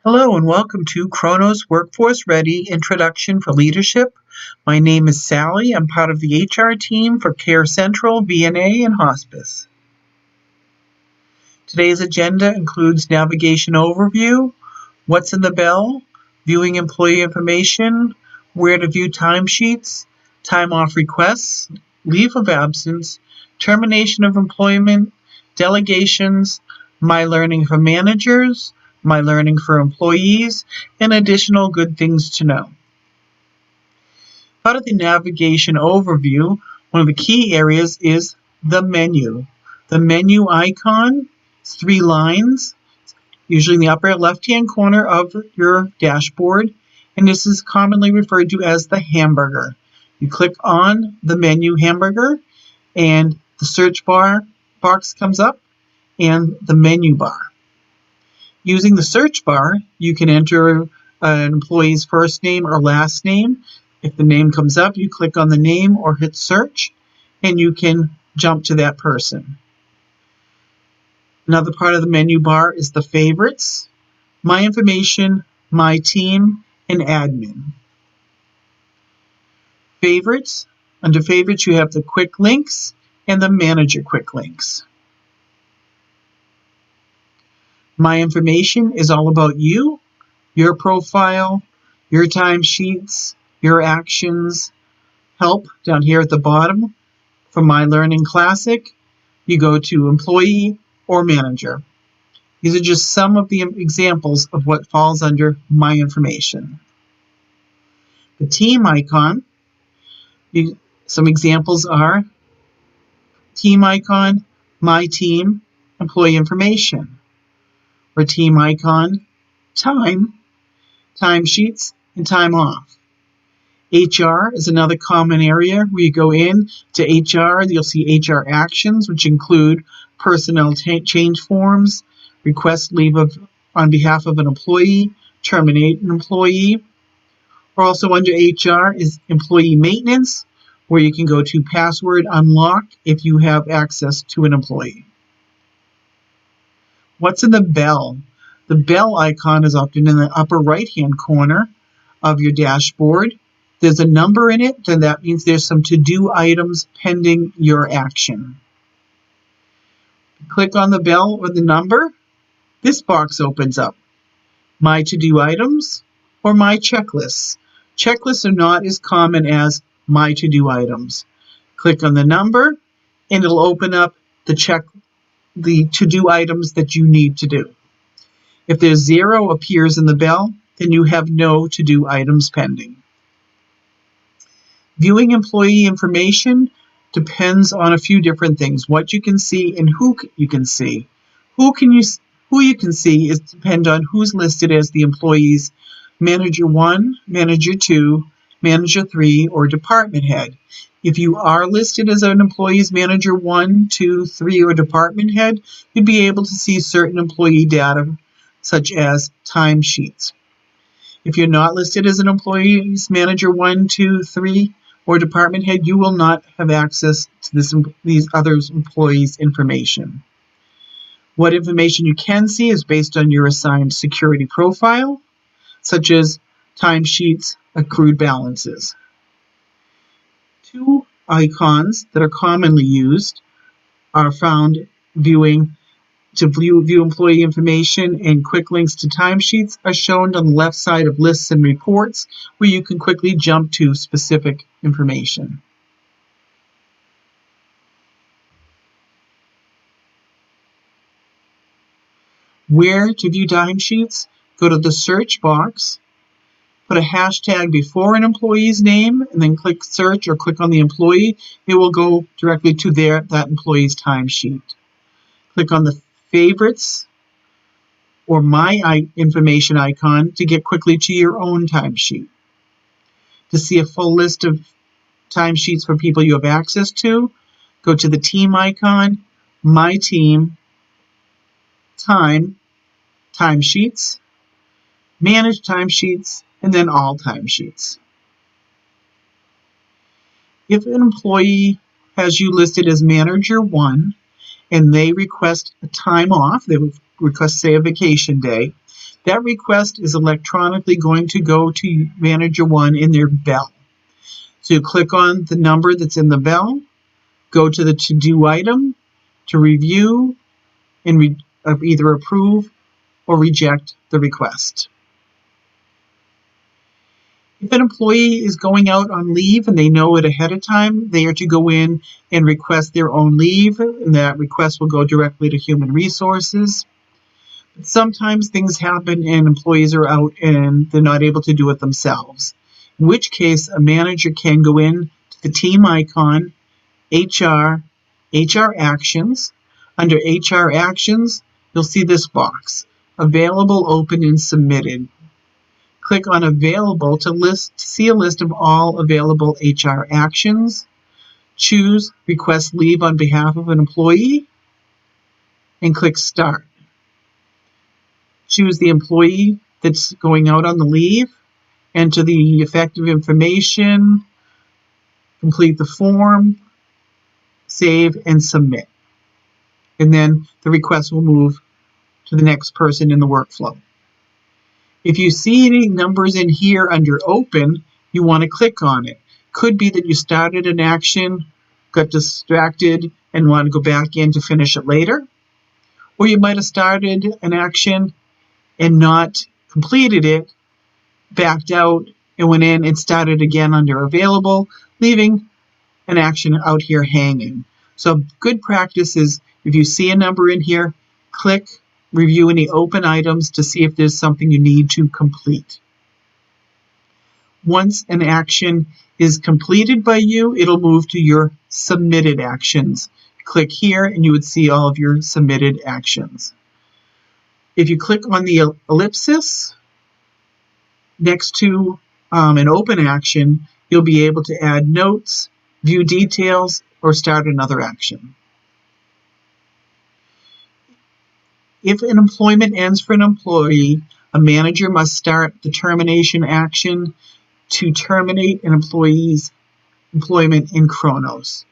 Hello and welcome to Kronos Workforce Ready Introduction for Leadership. My name is Sally. I'm part of the HR team for Care Central, VNA&Hospice. Today's agenda includes navigation overview, what's in the bell, viewing employee information, where to view timesheets, time off requests, leave of absence, termination of employment, delegations, my learning for managers, my learning for employees, and additional good things to know. Part of the navigation overview, one of the key areas is the menu. The menu icon is 3 lines, usually in the upper left-hand corner of your dashboard, and this is commonly referred to as the hamburger. You click on the menu hamburger, and the search bar box comes up, and the menu bar. Using the search bar, you can enter an employee's first name or last name. If the name comes up, you click on the name or hit search, and you can jump to that person. Another part of the menu bar is the favorites, my information, my team, and admin. Favorites. Under favorites, you have the quick links and the manager quick links. My information is all about you, your profile, your timesheets, your actions. Help down here at the bottom. For My Learning Classic, you go to employee or manager. These are just some of the examples of what falls under my information. The team icon, some examples are team icon, my team, employee information. Or team icon, time, timesheets, and time off. HR is another common area where you go in to HR. You'll see HR actions, which include personnel change forms, request leave on behalf of an employee, terminate an employee. Or also under HR is employee maintenance, where you can go to password unlock if you have access to an employee. What's in the bell? The bell icon is often in the upper right-hand corner of your dashboard. There's a number in it, then that means there's some to-do items pending your action. Click on the bell or the number. This box opens up. My to-do items or my checklists. Checklists are not as common as my to-do items. Click on the number and it'll open up the to-do items that you need to do. If there's 0 appears in the bell, then you have no to-do items pending. Viewing employee information depends on a few different things. What you can see and who you can see. Who you can see is depend on who's listed as the employee's manager 1, manager 2, manager 3, or department head. If you are listed as an employee's manager 1, 2, 3, or department head, you'd be able to see certain employee data such as timesheets. If you're not listed as an employee's manager 1, 2, 3, or department head, you will not have access to these other employees' information. What information you can see is based on your assigned security profile, such as timesheets, accrued balances. 2 icons that are commonly used are found to view employee information, and quick links to timesheets are shown on the left side of lists and reports, where you can quickly jump to specific information. Where to view timesheets? Go to the search box, put a hashtag before an employee's name, and then click search or click on the employee. It will go directly to that employee's timesheet. Click on the favorites or my information icon to get quickly to your own timesheet. To see a full list of timesheets for people you have access to, go to the team icon, my team, timesheets, manage timesheets, and then all timesheets. If an employee has you listed as manager 1 and they request a time off, they request, say, a vacation day, That request is electronically going to go to Manager 1 in their bell. So you click on the number that's in the bell, go to the to-do item to review and either approve or reject the request. If an employee is going out on leave and they know it ahead of time, they are to go in and request their own leave, and that request will go directly to Human Resources. But sometimes things happen and employees are out and they're not able to do it themselves, in which case a manager can go in to the team icon, HR Actions. Under HR Actions, you'll see this box, Available, Open, and Submitted. Click on Available to see a list of all available HR actions. Choose Request Leave on behalf of an employee and click Start. Choose the employee that's going out on the leave, enter the effective information, complete the form, save, and submit. And then the request will move to the next person in the workflow. If you see any numbers in here under Open, you want to click on it. Could be that you started an action, got distracted, and want to go back in to finish it later. Or you might have started an action and not completed it, backed out, and went in and started again under Available, leaving an action out here hanging. So good practice is if you see a number in here, click Review any open items to see if there's something you need to complete. Once an action is completed by you, it'll move to your submitted actions. Click here and you would see all of your submitted actions. If you click on the ellipsis next to an open action, you'll be able to add notes, view details, or start another action. If an employment ends for an employee, a manager must start the termination action to terminate an employee's employment in Kronos.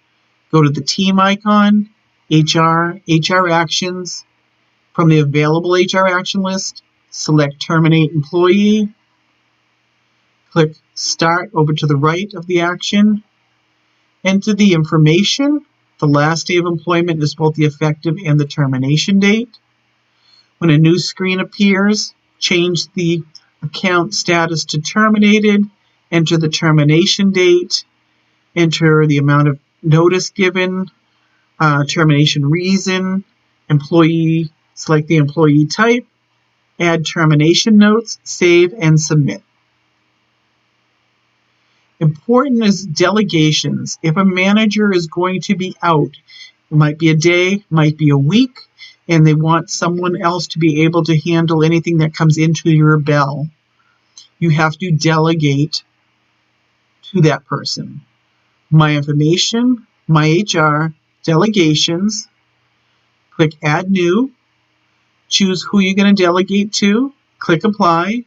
Go to the team icon, HR Actions. From the available HR action list, select Terminate Employee. Click Start over to the right of the action. Enter the information. The last day of employment is both the effective and the termination date. When a new screen appears, change the account status to terminated, enter the termination date, enter the amount of notice given, termination reason, employee, select the employee type, add termination notes, save, and submit. Important is delegations. If a manager is going to be out, it might be a day, might be a week, and they want someone else to be able to handle anything that comes into your bell, you have to delegate to that person. My information, my HR, delegations, click Add New, choose who you're going to delegate to, click Apply.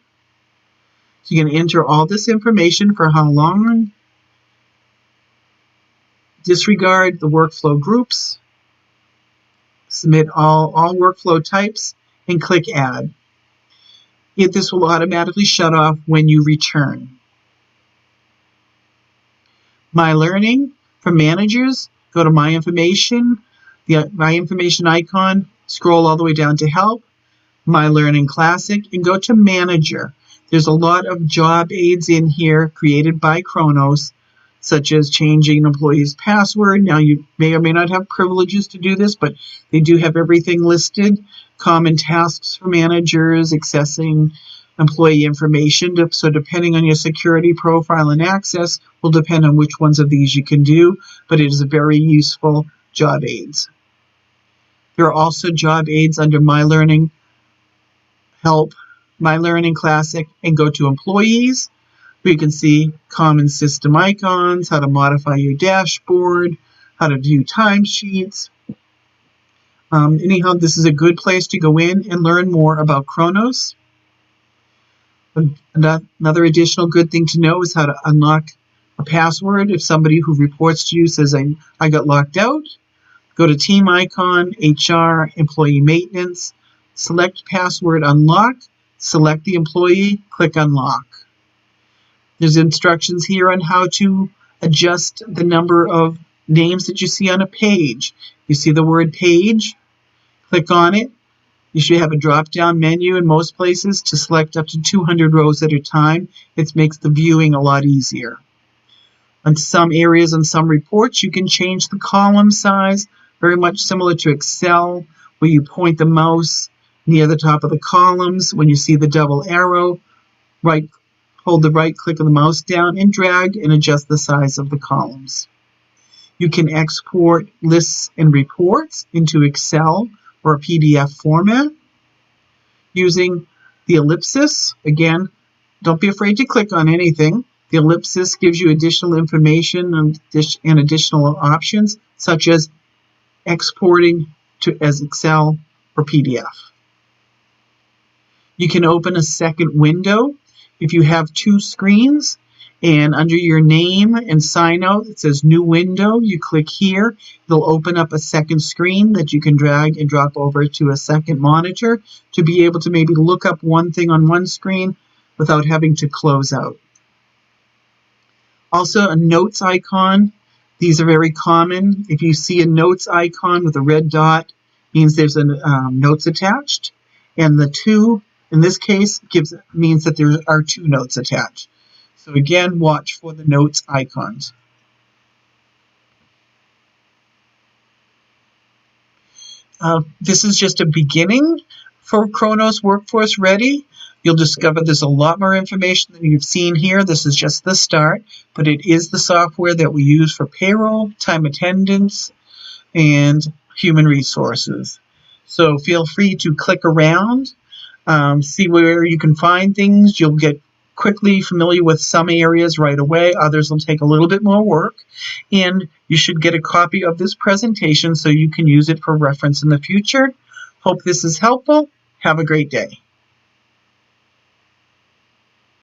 So you're going to enter all this information for how long, disregard the workflow groups, submit all workflow types, and click Add. This will automatically shut off when you return. My Learning for managers, go to My Information, the My Information icon, scroll all the way down to Help, My Learning Classic, and go to Manager. There's a lot of job aids in here created by Kronos, such as changing an employee's password. Now, you may or may not have privileges to do this, but they do have everything listed. Common tasks for managers, accessing employee information. So depending on your security profile and access will depend on which ones of these you can do, but it is a very useful job aids. There are also job aids under My Learning, Help, My Learning Classic, and go to Employees, where you can see common system icons, how to modify your dashboard, how to view timesheets. Anyhow, this is a good place to go in and learn more about Kronos. Another additional good thing to know is how to unlock a password. If somebody who reports to you says, I got locked out, go to Team Icon, HR, Employee Maintenance, select Password Unlock, select the employee, click Unlock. There's instructions here on how to adjust the number of names that you see on a page. You see the word page, click on it. You should have a drop-down menu in most places to select up to 200 rows at a time. It makes the viewing a lot easier. On some areas and some reports, you can change the column size, very much similar to Excel, where you point the mouse near the top of the columns. When you see the double arrow, hold the right click of the mouse down and drag and adjust the size of the columns. You can export lists and reports into Excel or a PDF format using the ellipsis. Again, don't be afraid to click on anything. The ellipsis gives you additional information and additional options, such as exporting as Excel or PDF. You can open a second window if you have two screens, and under your name and sign out it says New Window. You click here. It'll open up a second screen that you can drag and drop over to a second monitor to be able to maybe look up one thing on one screen without having to close out. Also, a notes icon. These are very common. If you see a notes icon with a red dot, means there's a notes attached, and the two in this case means that there are two notes attached. So again, watch for the notes icons. This is just a beginning for Kronos Workforce Ready. You'll discover there's a lot more information than you've seen here. This is just the start, but it is the software that we use for payroll, time attendance, and human resources. So feel free to click around, see where you can find things. You'll get quickly familiar with some areas right away. Others will take a little bit more work. And you should get a copy of this presentation so you can use it for reference in the future. Hope this is helpful. Have a great day.